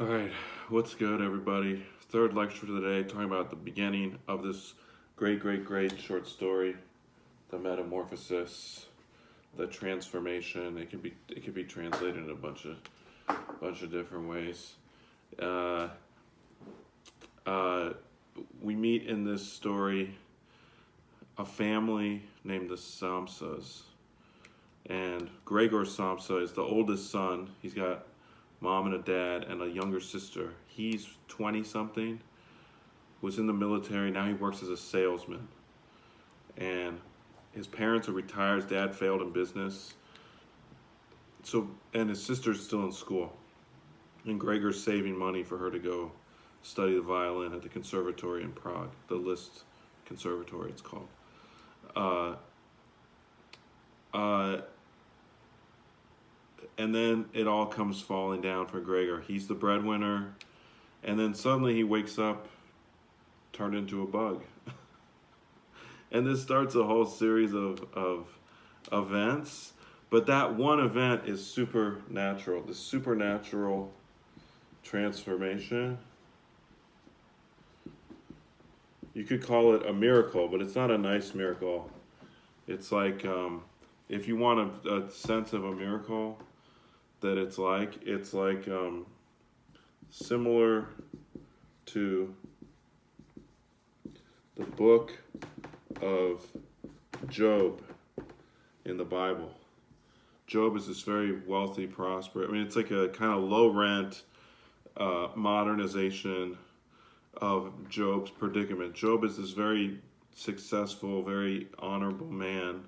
All right, what's good, everybody? Third lecture today, talking about the beginning of this great short story, the Metamorphosis, the transformation. It could be translated in a bunch of different ways. Uh, uh, we meet in this story a family named the Samsas, and Gregor Samsa is the oldest son. He's got mom and a dad and a younger sister. He's 20 something, was in the military. Now he works as a salesman. And his parents are retired. His dad failed in business. And his sister's still in school. And Gregor's saving money for her to go study the violin at the conservatory in Prague, the Liszt Conservatory, it's called. Uh, uh, and then it all comes falling down for Gregor. He's the breadwinner, and then suddenly he wakes up turned into a bug. And this starts a whole series of events. But that one event is supernatural. The supernatural transformation. You could call it a miracle, but it's not a nice miracle. It's like, if you want a sense of a miracle, that it's like similar to the book of Job in the Bible. Job is this very wealthy, prosperous. I mean, it's like a kind of low rent modernization of Job's predicament. Job is this very successful, very honorable man,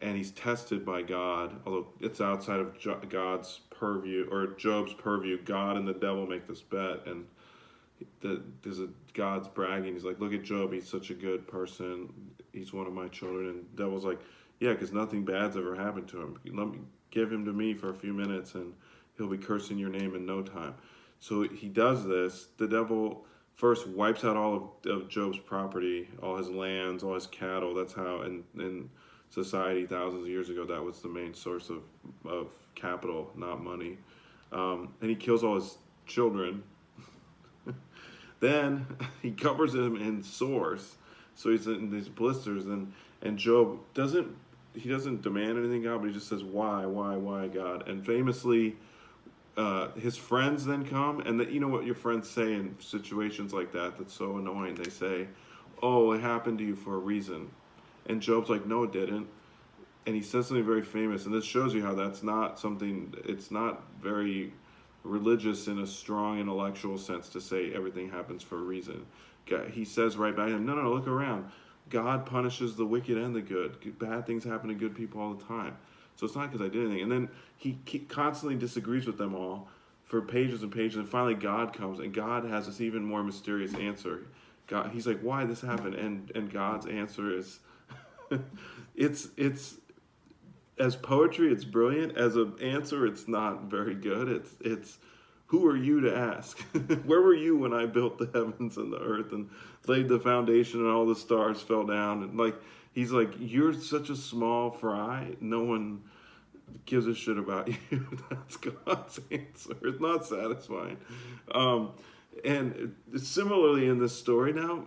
and he's tested by God, although it's outside of God's purview, or Job's purview. God and the devil make this bet, and God's bragging. He's like, look at Job, he's such a good person. He's one of my children. And the devil's like, yeah, because nothing bad's ever happened to him. Let me give him to me for a few minutes, and he'll be cursing your name in no time. So he does this. The devil first wipes out all of Job's property, all his lands, all his cattle. That's how in society thousands of years ago, that was the main source of capital, not money. And he kills all his children. Then he covers him in sores, so he's in these blisters. And Job doesn't demand anything, God, but he just says, why, God? And famously, his friends then come, and you know what your friends say in situations like that that's so annoying. They say, oh, it happened to you for a reason. And Job's like, no, it didn't. And he says something very famous, and this shows you how that's not something, it's not very religious in a strong intellectual sense to say everything happens for a reason. He says right back to him, no, look around. God punishes the wicked and the good. Bad things happen to good people all the time. So it's not because I did anything. And then he constantly disagrees with them all for pages and pages. And finally God comes, and God has this even more mysterious answer. He's like, why this happened? And God's answer is, it's as poetry, it's brilliant. As an answer, it's not very good. It's who are you to ask? Where were you when I built the heavens and the earth and laid the foundation and all the stars fell down? And he's like, you're such a small fry. No one gives a shit about you. That's God's answer. It's not satisfying. And similarly in this story now,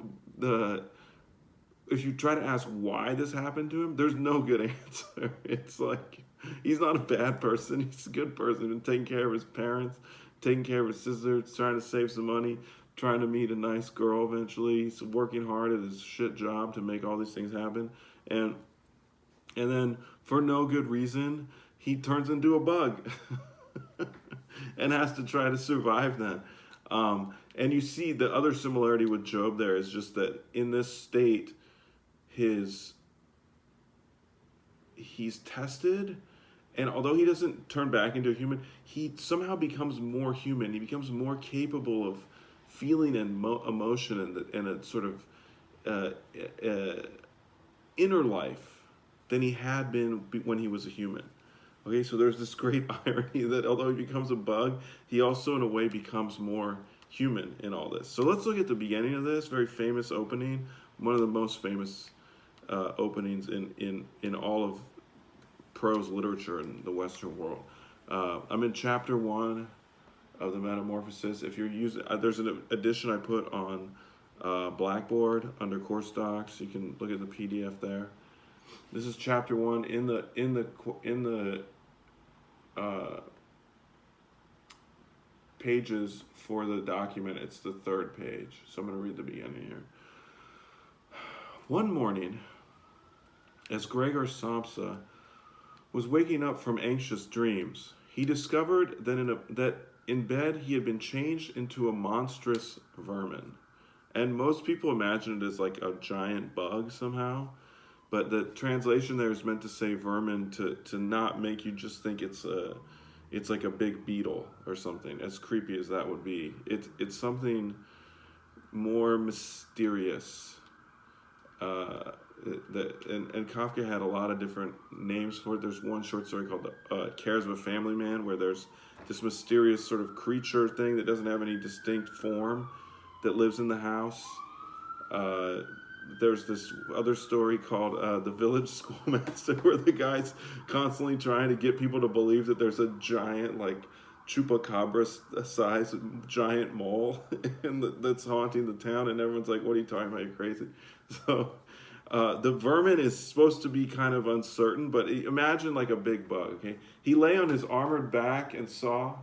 if you try to ask why this happened to him, there's no good answer. It's like, he's not a bad person. He's a good person. He's been taking care of his parents, taking care of his sister, trying to save some money, trying to meet a nice girl eventually. He's working hard at his shit job to make all these things happen. And then for no good reason, he turns into a bug and has to try to survive that. And you see the other similarity with Job there is just that in this state, he's tested, and although he doesn't turn back into a human, he somehow becomes more human. He becomes more capable of feeling and emotion and a sort of inner life than he had been when he was a human. Okay, so there's this great irony that although he becomes a bug, he also in a way becomes more human in all this. So let's look at the beginning of this very famous opening, one of the most famous openings in all of prose literature in the Western world. I'm in chapter 1 of the Metamorphosis. If you're using, there's an edition I put on Blackboard under course docs. You can look at the PDF there. This is chapter 1 in the pages for the document. It's the 3rd page. So I'm going to read the beginning here. One morning, as Gregor Samsa was waking up from anxious dreams, he discovered that in bed he had been changed into a monstrous vermin. And most people imagine it as like a giant bug somehow, but the translation there is meant to say vermin to not make you just think it's like a big beetle or something, as creepy as that would be. It's something more mysterious. And Kafka had a lot of different names for it. There's one short story called Cares of a Family Man, where there's this mysterious sort of creature thing that doesn't have any distinct form that lives in the house. There's this other story called The Village Schoolmaster, where the guy's constantly trying to get people to believe that there's a giant, like, chupacabra-sized giant mole that's haunting the town, and everyone's like, what are you talking about? You're crazy. So the vermin is supposed to be kind of uncertain, but imagine like a big bug, okay? He lay on his armored back and saw,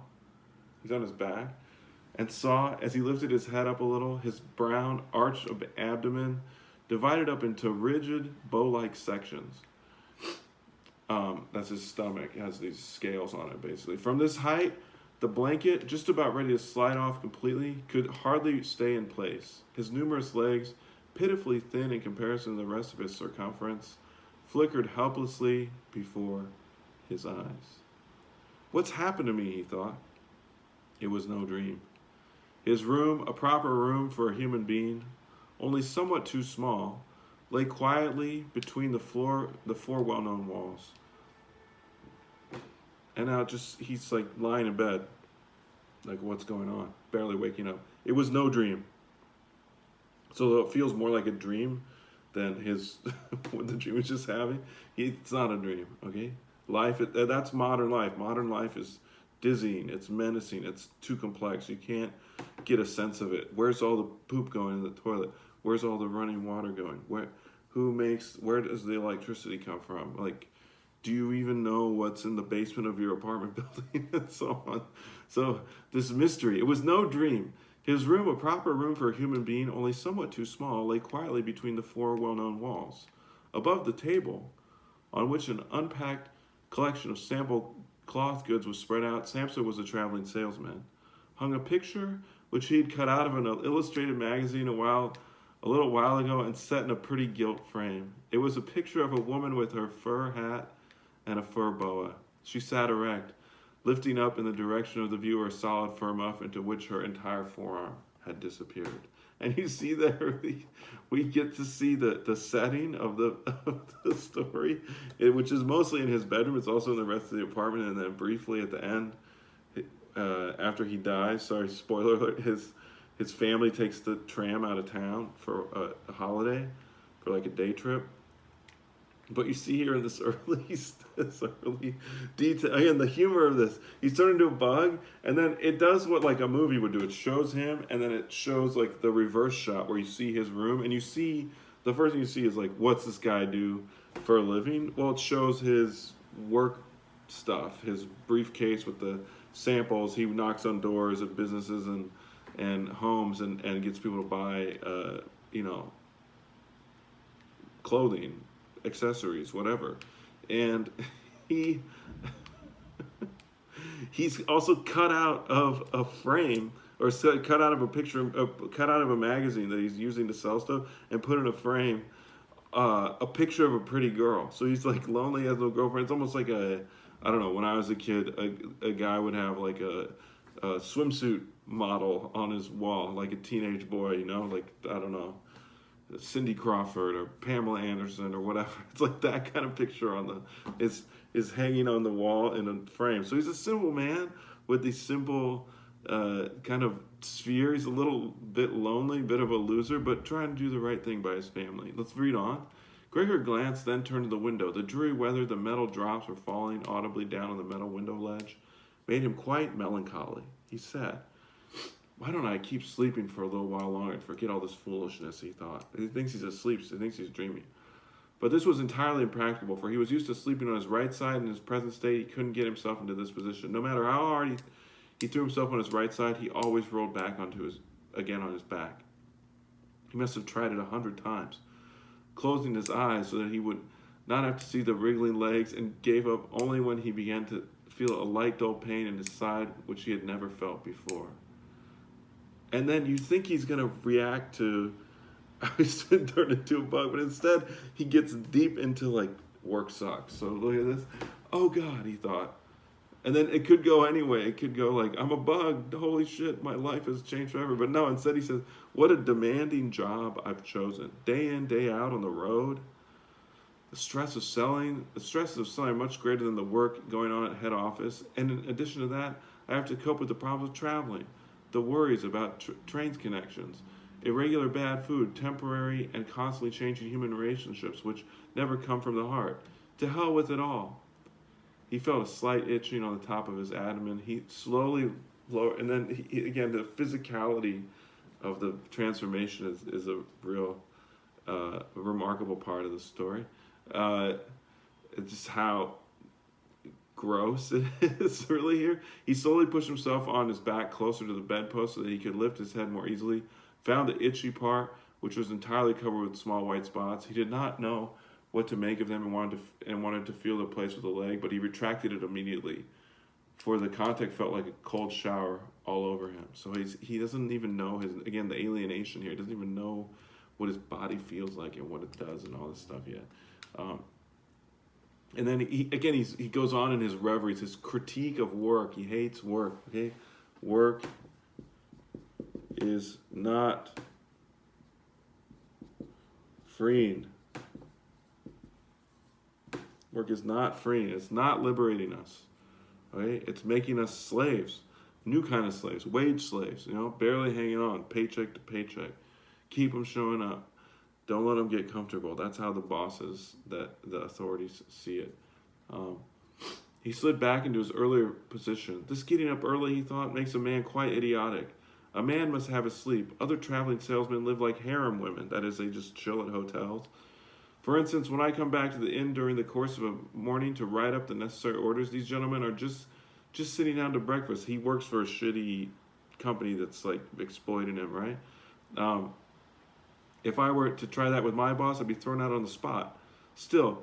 he's on his back, and saw, as he lifted his head up a little, his brown arch of abdomen divided up into rigid bow-like sections. That's his stomach. It has these scales on it, basically. From this height, the blanket, just about ready to slide off completely, could hardly stay in place. His numerous legs, pitifully thin in comparison to the rest of his circumference, flickered helplessly before his eyes. What's happened to me, he thought. It was no dream. His room, a proper room for a human being, only somewhat too small, lay quietly between the four well-known walls. And now he's like lying in bed, like what's going on, barely waking up. It was no dream. So it feels more like a dream than what the dream was just having. It's not a dream, okay? Life, that's modern life. Modern life is dizzying, it's menacing, it's too complex. You can't get a sense of it. Where's all the poop going in the toilet? Where's all the running water going? Where does the electricity come from? Like, do you even know what's in the basement of your apartment building? And so on. So this mystery, it was no dream. His room, a proper room for a human being, only somewhat too small, lay quietly between the 4 well-known walls. Above the table, on which an unpacked collection of sample cloth goods was spread out, Samson was a traveling salesman, hung a picture which he had cut out of an illustrated magazine a little while ago and set in a pretty gilt frame. It was a picture of a woman with her fur hat and a fur boa. She sat erect, lifting up in the direction of the viewer a solid fur muff into which her entire forearm had disappeared. And you see there, we get to see the setting of the story, which is mostly in his bedroom. It's also in the rest of the apartment. And then briefly at the end, after he dies, sorry, spoiler alert, his family takes the tram out of town for a holiday, for like a day trip. But you see here in this early detail, again, the humor of this, he's turned into a bug, and then it does what like a movie would do. It shows him, and then it shows like the reverse shot where you see his room, and you see, the first thing you see is like, what's this guy do for a living? Well, it shows his work stuff, his briefcase with the samples. He knocks on doors of businesses and homes and gets people to buy, clothing, accessories, whatever. And he's also cut out of a frame, or cut out of a picture, cut out of a magazine that he's using to sell stuff, and put in a frame a picture of a pretty girl. So he's like lonely, has no girlfriend. It's almost like I don't know, when I was a kid, a guy would have like a swimsuit model on his wall, like a teenage boy, like, I don't know, Cindy Crawford or Pamela Anderson or whatever. It's like that kind of picture is hanging on the wall in a frame. So he's a simple man with these simple kind of sphere. He's a little bit lonely, bit of a loser, but trying to do the right thing by his family. Let's read on. Gregor glanced, then turned to the window. The dreary weather, the metal drops were falling audibly down on the metal window ledge. made him quite melancholy. He said, "Why don't I keep sleeping for a little while longer and forget all this foolishness?" He thought. He thinks he's asleep. He thinks he's dreaming. But this was entirely impracticable, for he was used to sleeping on his right side. In his present state, he couldn't get himself into this position. No matter how hard he threw himself on his right side, he always rolled back again on his back. He must have tried it 100 times, closing his eyes so that he would not have to see the wriggling legs, and gave up only when he began to feel a light, dull pain in his side, which he had never felt before. And then you think he's going to react to, he's been turned into a bug, but instead he gets deep into like, work sucks. So look at this. Oh God, he thought. And then it could go anyway. It could go like, I'm a bug. Holy shit, my life has changed forever. But no, instead he says, what a demanding job I've chosen. Day in, day out on the road. The stresses of selling are much greater than the work going on at head office. And in addition to that, I have to cope with the problems of traveling, the worries about train connections, irregular bad food, temporary and constantly changing human relationships which never come from the heart. To hell with it all. He felt a slight itching on the top of his abdomen. He slowly lowered, and then again, the physicality of the transformation is a real remarkable part of the story. It's just how gross it is really here. He slowly pushed himself on his back closer to the bedpost so that he could lift his head more easily, found the itchy part, which was entirely covered with small white spots. He did not know what to make of them and wanted to feel the place with the leg, but he retracted it immediately, for the contact felt like a cold shower all over him. So he doesn't even know the alienation here. He doesn't even know what his body feels like and what it does and all this stuff yet. And then he goes on in his reveries, his critique of work. He hates work. Okay, work is not freeing. Work is not freeing. It's not liberating us. Okay? It's making us slaves, new kind of slaves, wage slaves. Barely hanging on, paycheck to paycheck. Keep them showing up. Don't let them get comfortable. That's how the bosses, the authorities see it. He slid back into his earlier position. This getting up early, he thought, makes a man quite idiotic. A man must have his sleep. Other traveling salesmen live like harem women. That is, they just chill at hotels. For instance, when I come back to the inn during the course of a morning to write up the necessary orders, these gentlemen are just sitting down to breakfast. He works for a shitty company that's like exploiting him, right? If I were to try that with my boss, I'd be thrown out on the spot. Still,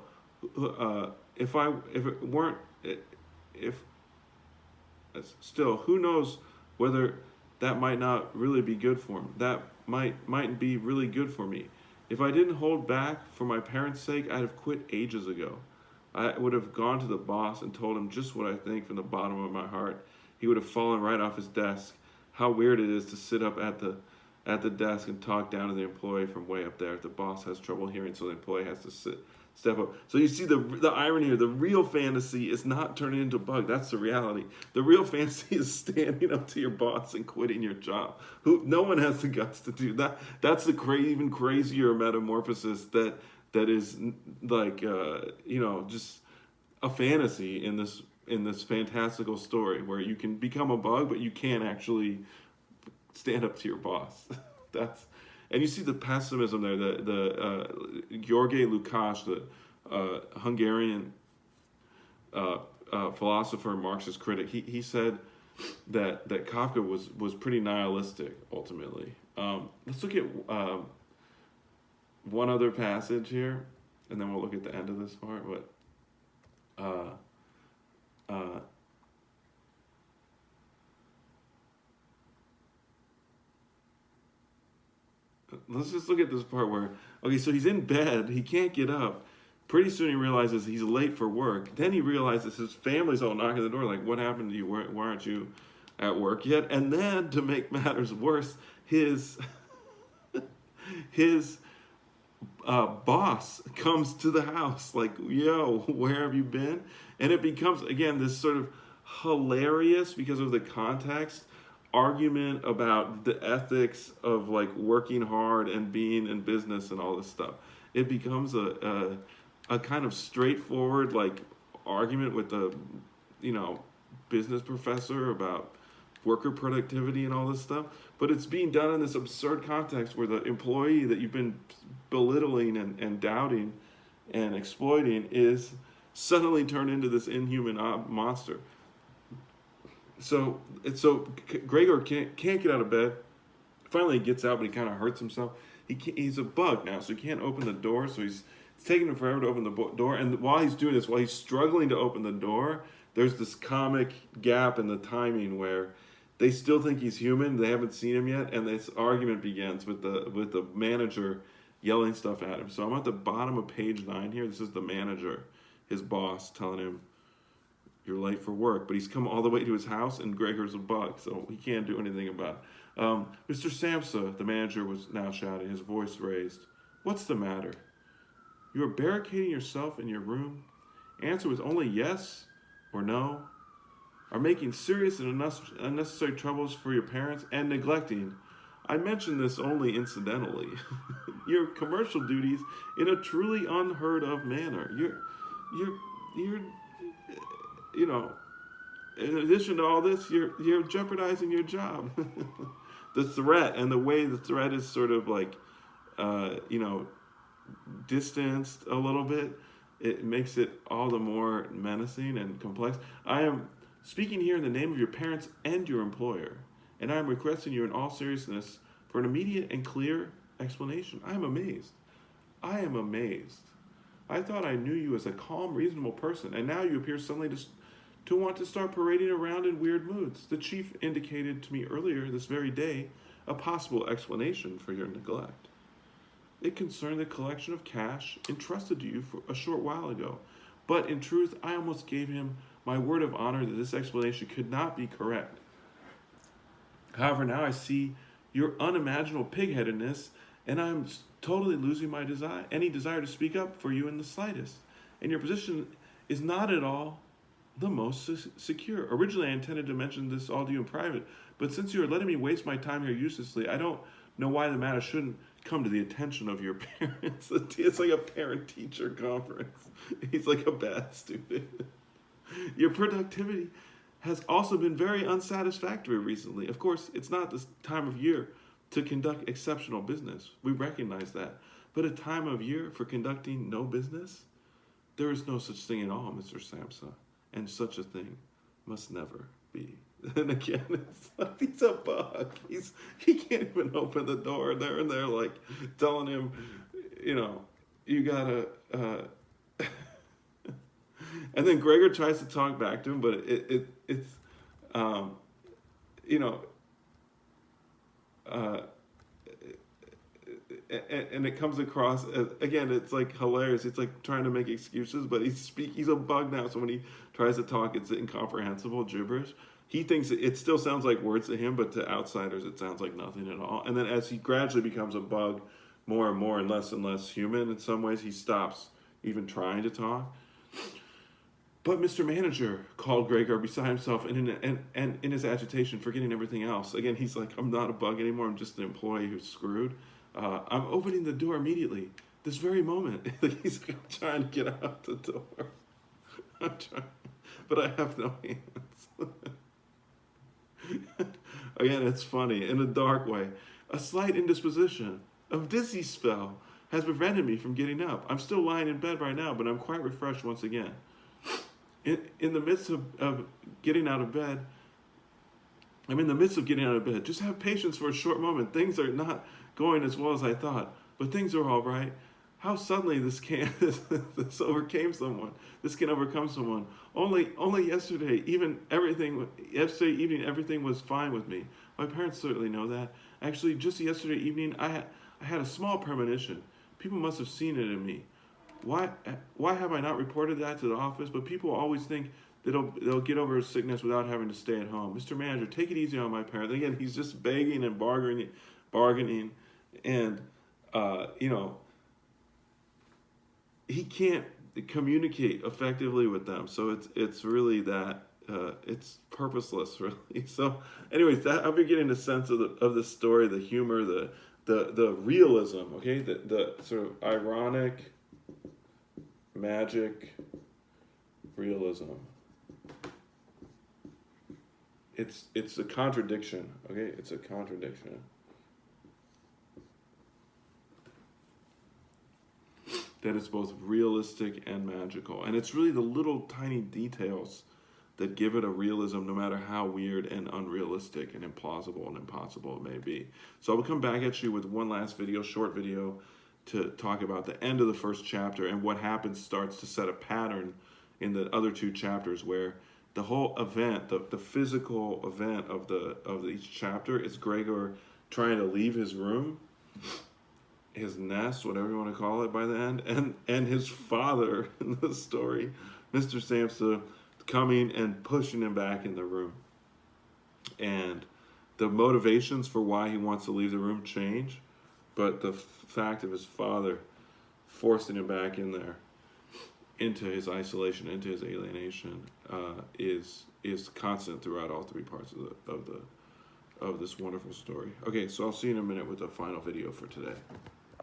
still, who knows whether that might not really be good for him. That mightn't be really good for me. If I didn't hold back for my parents' sake, I'd have quit ages ago. I would have gone to the boss and told him just what I think from the bottom of my heart. He would have fallen right off his desk. How weird it is to sit up at the desk and talk down to the employee from way up there. If the boss has trouble hearing, so the employee has to step up. So you see the irony here. The real fantasy is not turning into a bug. That's the reality. The real fantasy is standing up to your boss and quitting your job. No one has the guts to do that. That's the even crazier metamorphosis that is like just a fantasy in this fantastical story where you can become a bug, but you can't actually stand up to your boss. And you see the pessimism there. The György Lukács, the Hungarian philosopher and Marxist critic, he said that Kafka was pretty nihilistic ultimately. Let's look at one other passage here, and then we'll look at the end of this part. But let's just look at this part where, okay, so he's in bed, he can't get up. Pretty soon he realizes he's late for work. Then he realizes his family's all knocking at the door, like, what happened to you? Why aren't you at work yet? And then, to make matters worse, his boss comes to the house, like, yo, where have you been? And it becomes, again, this sort of hilarious, because of the context, argument about the ethics of like working hard and being in business and all this stuff. It becomes a kind of straightforward like argument with the business professor about worker productivity and all this stuff, but it's being done in this absurd context where the employee that you've been belittling and doubting and exploiting is suddenly turned into this inhuman monster. So Gregor can't get out of bed. Finally, he gets out, but he kind of hurts himself. He's a bug now, so he can't open the door. So it's taking him forever to open the door. And while he's doing this, while he's struggling to open the door, there's this comic gap in the timing where they still think he's human. They haven't seen him yet, and this argument begins with the manager yelling stuff at him. So I'm at the bottom of page 9 here. This is the manager, his boss, telling him, "You're late for work." But he's come all the way to his house, and Gregor's a bug, so he can't do anything about it. Mr. Samsa, the manager was now shouting, his voice raised. "What's the matter? You are barricading yourself in your room? Answer with only yes or no. Are making serious and unnecessary troubles for your parents and neglecting, I mention this only incidentally, your commercial duties in a truly unheard of manner. You're you know, in addition to all this, you're jeopardizing your job." The threat and the way the threat is sort of like, distanced a little bit, it makes it all the more menacing and complex. "I am speaking here in the name of your parents and your employer, and I am requesting you in all seriousness for an immediate and clear explanation. I am amazed. I am amazed. I thought I knew you as a calm, reasonable person, and now you appear suddenly to want to start parading around in weird moods. The chief indicated to me earlier this very day a possible explanation for your neglect. It concerned the collection of cash entrusted to you for a short while ago. But in truth, I almost gave him my word of honor that this explanation could not be correct. However, now I see your unimaginable pigheadedness, and I am totally losing my any desire to speak up for you in the slightest. And your position is not at all the most secure. Originally, I intended to mention this all to you in private, but since you are letting me waste my time here uselessly, I don't know why the matter shouldn't come to the attention of your parents." It's like a parent-teacher conference. He's like a bad student. "Your productivity has also been very unsatisfactory recently. Of course, it's not this time of year to conduct exceptional business. We recognize that. But a time of year for conducting no business? There is no such thing at all, Mr. Samsa, and such a thing must never be." And again, it's like he's a bug. He can't even open the door. They're like telling him, you gotta. And then Gregor tries to talk back to him, but it's and it comes across as, again, it's like hilarious. It's like trying to make excuses, but he's a bug now. So when he tries to talk, it's incomprehensible gibberish. He thinks it still sounds like words to him, but to outsiders, it sounds like nothing at all. And then as he gradually becomes a bug, more and more and less human in some ways, he stops even trying to talk. "But Mr. Manager," called Gregor beside himself, and in his agitation, forgetting everything else. Again, he's like, "I'm not a bug anymore. I'm just an employee who's screwed. I'm opening the door immediately, this very moment." He's like, "I'm trying to get out the door. I'm trying, but I have no hands." Again, it's funny, in a dark way. "A slight indisposition, a dizzy spell, has prevented me from getting up. I'm still lying in bed right now, but I'm quite refreshed once again. In the midst of getting out of bed, I'm in the midst of getting out of bed. Just have patience for a short moment. Things are not going as well as I thought, but things are all right. How suddenly this overcame someone. This can overcome someone. Only yesterday evening, everything was fine with me. My parents certainly know that. Actually, just yesterday evening, I had a small premonition. People must have seen it in me. Why have I not reported that to the office? But people always think that they'll get over his sickness without having to stay at home. Mr. Manager, take it easy on my parents." Again, he's just begging and bargaining, and he can't communicate effectively with them. So it's really that it's purposeless, really. So, anyways, I'll be getting a sense of the story, the humor, the realism. Okay, the sort of ironic, magic realism. it's a contradiction. Okay, it's a contradiction that is both realistic and magical, and it's really the little tiny details that give it a realism, no matter how weird and unrealistic and implausible and impossible it may be. So I will come back at you with one last video, short video, to talk about the end of the first chapter, and what happens starts to set a pattern in the other two chapters, where the whole event, the physical event of each chapter is Gregor trying to leave his room, his nest, whatever you want to call it, by the end, and his father in the story, Mr. Samsa, coming and pushing him back in the room. And the motivations for why he wants to leave the room change, but the fact of his father forcing him back in there, into his isolation, into his alienation, is constant throughout all three parts of this wonderful story. Okay, so I'll see you in a minute with the final video for today.